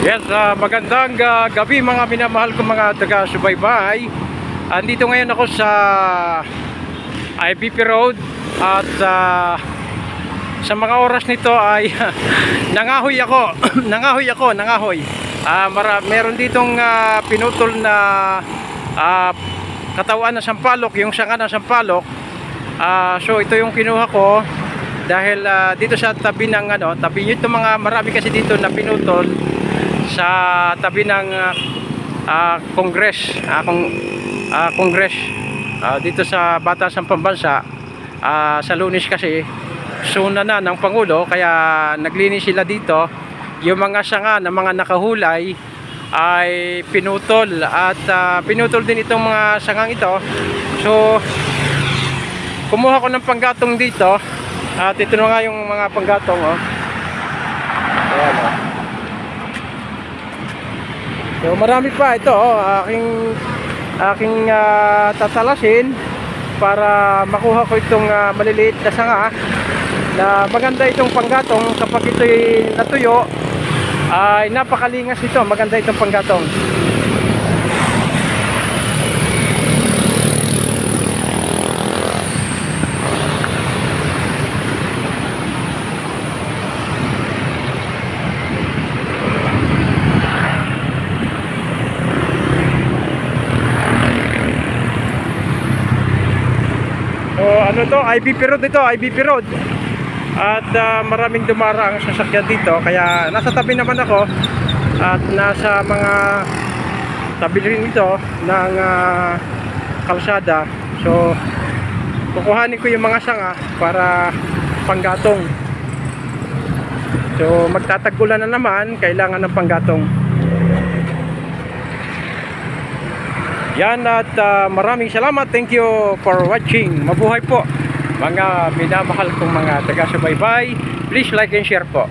Yes, magandang gabi mga minamahal kong mga taga-subaybay. Andito ngayon ako sa IBP Road at sa mga oras nito ay nangahoy ako. nangahoy. Meron ditong pinutol na katawan ng sampalok, yung sanga ng sampalok. So ito yung kinuha ko dahil dito sa tabi ng tabi nito, mga marami kasi dito na pinutol sa tabi ng Congress, dito sa Batasan Pambansa. Sa Lunes kasi suna na ng Pangulo, kaya naglinis sila dito. Yung mga sanga ng mga nakahulay ay pinutol at pinutol din itong mga sangang ito. So kumuha ko ng panggatong dito at ito na nga yung mga panggatong. Ayan, So marami pa ito, aking tatalasin para makuha ko itong maliliit na sanga na maganda itong panggatong. Kapag ito'y natuyo ay napakalingas ito, maganda itong panggatong. Ano to? IBP Road ito, IBP Road. At maraming dumarang sasakyan dito, kaya nasa tabi naman ako at nasa mga tabi rin ito ng kalsada. So kukuhanin ko yung mga sanga para panggatong. So magtatagulan na naman, kailangan ng panggatong. Yan, at maraming salamat. Thank you for watching. Mabuhay po mga minamahal kong mga taga-subaybay. Please like and share po.